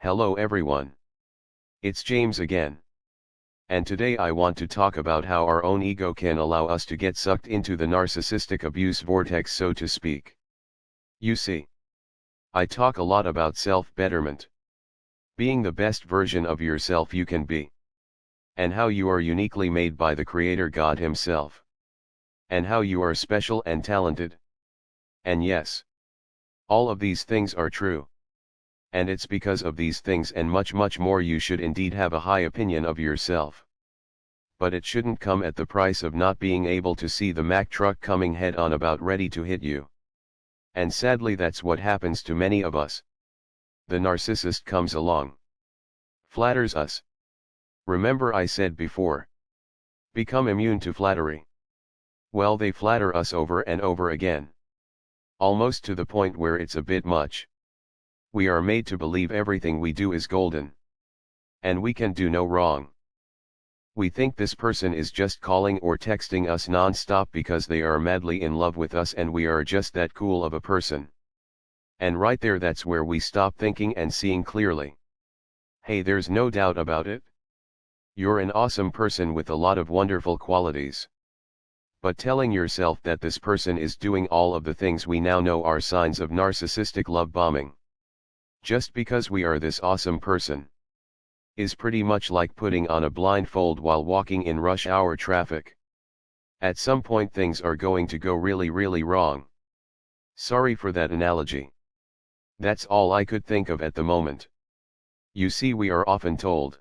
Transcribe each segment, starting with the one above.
Hello everyone. It's James again. And today I want to talk about how our own ego can allow us to get sucked into the narcissistic abuse vortex, so to speak. You see, I talk a lot about self-betterment. Being the best version of yourself you can be. And how you are uniquely made by the Creator God Himself. And how you are special and talented. And yes, all of these things are true. And it's because of these things and much more you should indeed have a high opinion of yourself. But it shouldn't come at the price of not being able to see the Mack truck coming head on about ready to hit you. And sadly that's what happens to many of us. The narcissist comes along. Flatters us. Remember I said before. Become immune to flattery. Well, they flatter us over and over again. Almost to the point where it's a bit much. We are made to believe everything we do is golden. And we can do no wrong. We think this person is just calling or texting us non-stop because they are madly in love with us and we are just that cool of a person. And right there, that's where we stop thinking and seeing clearly. Hey, there's no doubt about it. You're an awesome person with a lot of wonderful qualities. But telling yourself that this person is doing all of the things we now know are signs of narcissistic love bombing. Just because we are this awesome person, is pretty much like putting on a blindfold while walking in rush hour traffic. At some point things are going to go really wrong. Sorry for that analogy. That's all I could think of at the moment. You see, we are often told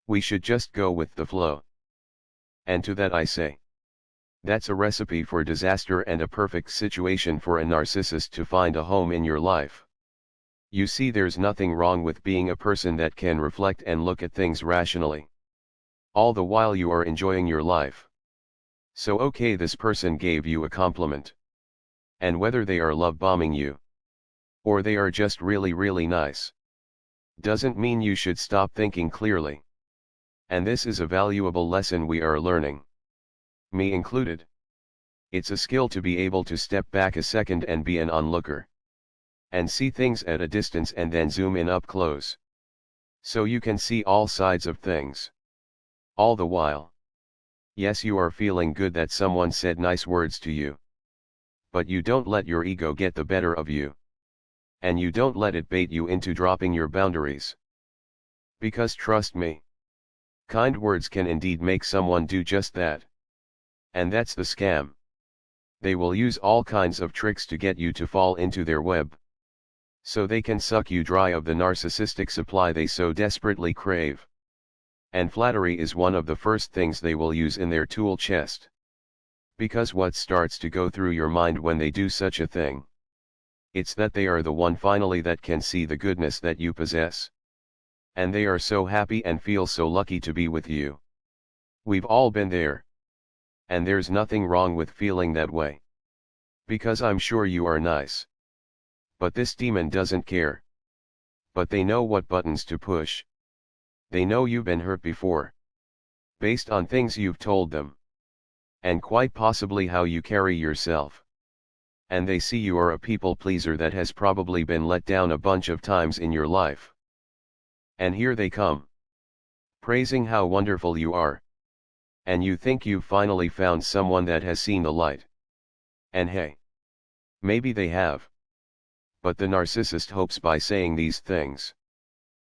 we should just go with the flow. And to that I say, that's a recipe for disaster and a perfect situation for a narcissist to find a home in your life. You see, there's nothing wrong with being a person that can reflect and look at things rationally. All the while you are enjoying your life. So okay, this person gave you a compliment. And whether they are love bombing you, or they are just really nice, doesn't mean you should stop thinking clearly. And this is a valuable lesson we are learning. Me included. It's a skill to be able to step back a second and be an onlooker. And see things at a distance and then zoom in up close. So you can see all sides of things. All the while. Yes, you are feeling good that someone said nice words to you. But you don't let your ego get the better of you. And you don't let it bait you into dropping your boundaries. Because trust me, kind words can indeed make someone do just that. And that's the scam. They will use all kinds of tricks to get you to fall into their web. So they can suck you dry of the narcissistic supply they so desperately crave. And flattery is one of the first things they will use in their tool chest. Because what starts to go through your mind when they do such a thing? It's that they are the one finally that can see the goodness that you possess. And they are so happy and feel so lucky to be with you. We've all been there. And there's nothing wrong with feeling that way. Because I'm sure you are nice. But this demon doesn't care. But they know what buttons to push. They know you've been hurt before. Based on things you've told them. And quite possibly how you carry yourself. And they see you are a people pleaser that has probably been let down a bunch of times in your life. And here they come. Praising how wonderful you are. And you think you've finally found someone that has seen the light. And hey, maybe they have. But the narcissist hopes by saying these things,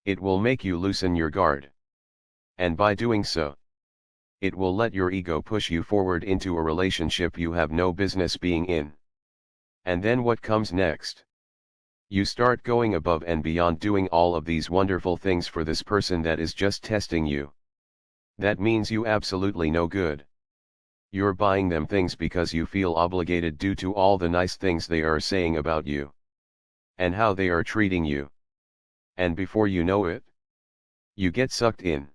it will make you loosen your guard. And by doing so, it will let your ego push you forward into a relationship you have no business being in. And then what comes next? You start going above and beyond, doing all of these wonderful things for this person that is just testing you. That means you absolutely no good. You're buying them things because you feel obligated due to all the nice things they are saying about you. And how they are treating you. And before you know it, you get sucked in.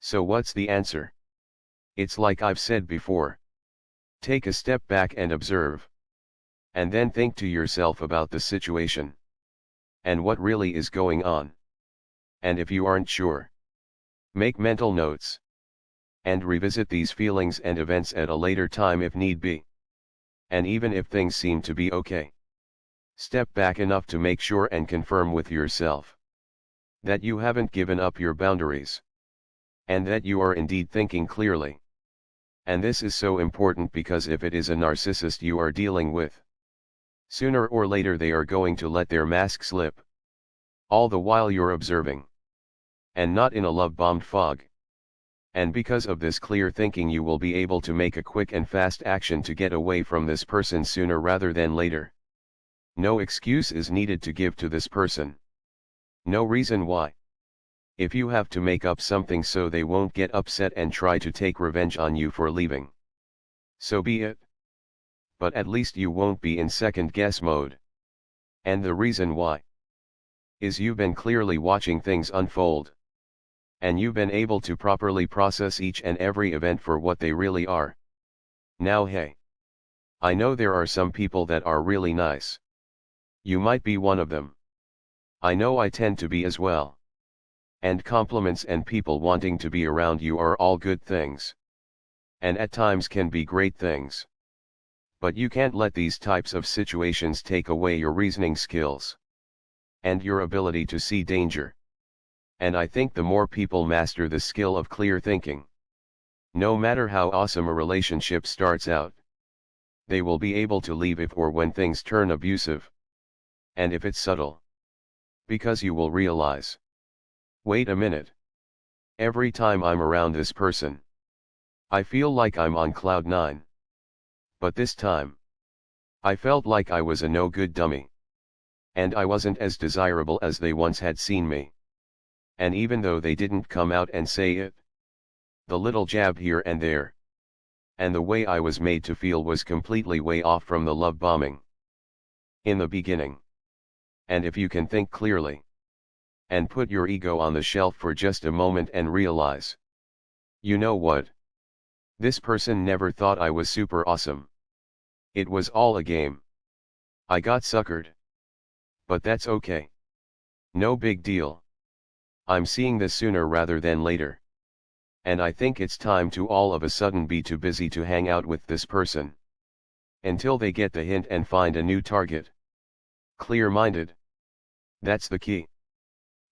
So what's the answer? It's like I've said before. Take a step back and observe. And then think to yourself about the situation. And what really is going on. And if you aren't sure, make mental notes. And revisit these feelings and events at a later time if need be. And even if things seem to be okay, step back enough to make sure and confirm with yourself. that you haven't given up your boundaries, and that you are indeed thinking clearly. And this is so important because if it is a narcissist you are dealing with, sooner or later they are going to let their mask slip. All the while you're observing, and not in a love-bombed fog. And because of this clear thinking you will be able to make a quick and fast action to get away from this person sooner rather than later. No excuse is needed to give to this person. No reason why. If you have to make up something so they won't get upset and try to take revenge on you for leaving, so be it. But at least you won't be in second guess mode. And the reason why is you've been clearly watching things unfold. And you've been able to properly process each and every event for what they really are. Now hey, I know there are some people that are really nice. You might be one of them. I know I tend to be as well. And compliments and people wanting to be around you are all good things. And at times can be great things. But you can't let these types of situations take away your reasoning skills. And your ability to see danger. And I think the more people master the skill of clear thinking, no matter how awesome a relationship starts out, they will be able to leave if or when things turn abusive. And if it's subtle. Because you will realize, wait a minute. Every time I'm around this person, I feel like I'm on cloud 9. But this time, I felt like I was a no-good dummy. And I wasn't as desirable as they once had seen me. And even though they didn't come out and say it, the little jab here and there, and the way I was made to feel was completely way off from the love bombing in the beginning. And if you can think clearly, and put your ego on the shelf for just a moment and realize, you know what? This person never thought I was super awesome. It was all a game. I got suckered. But that's okay. No big deal. I'm seeing this sooner rather than later. And I think it's time to all of a sudden be too busy to hang out with this person. Until they get the hint and find a new target. Clear-minded. That's the key.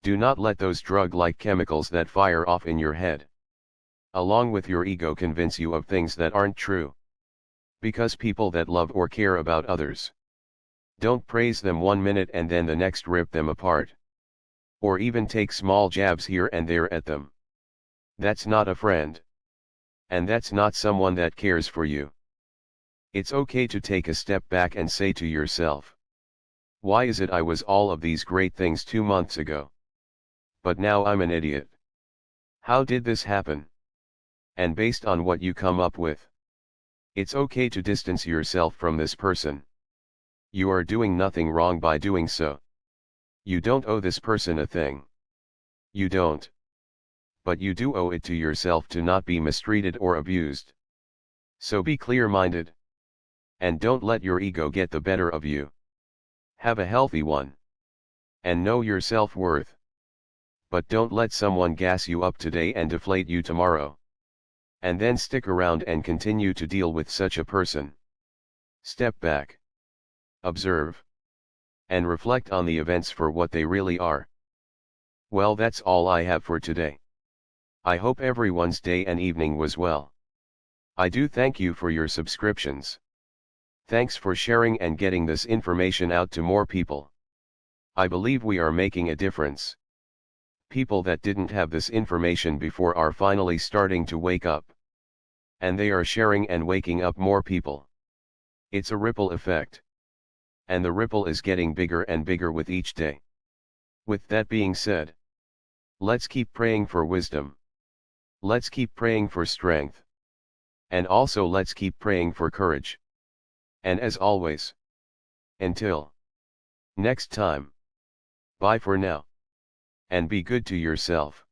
Do not let those drug-like chemicals that fire off in your head, along with your ego, convince you of things that aren't true. Because people that love or care about others don't praise them 1 minute and then the next rip them apart. Or even take small jabs here and there at them. That's not a friend. And that's not someone that cares for you. It's okay to take a step back and say to yourself, why is it I was all of these great things 2 months ago? But now I'm an idiot. How did this happen? And based on what you come up with, it's okay to distance yourself from this person. You are doing nothing wrong by doing so. You don't owe this person a thing. You don't. But you do owe it to yourself to not be mistreated or abused. So be clear-minded. And don't let your ego get the better of you. Have a healthy one. And know your self-worth. But don't let someone gas you up today and deflate you tomorrow. And then stick around and continue to deal with such a person. Step back. Observe. And reflect on the events for what they really are. Well, that's all I have for today. I hope everyone's day and evening was well. I do thank you for your subscriptions. Thanks for sharing and getting this information out to more people. I believe we are making a difference. People that didn't have this information before are finally starting to wake up. And they are sharing and waking up more people. It's a ripple effect. And the ripple is getting bigger and bigger with each day. With that being said, let's keep praying for wisdom. Let's keep praying for strength. And also let's keep praying for courage. And as always, until next time, bye for now. And be good to yourself.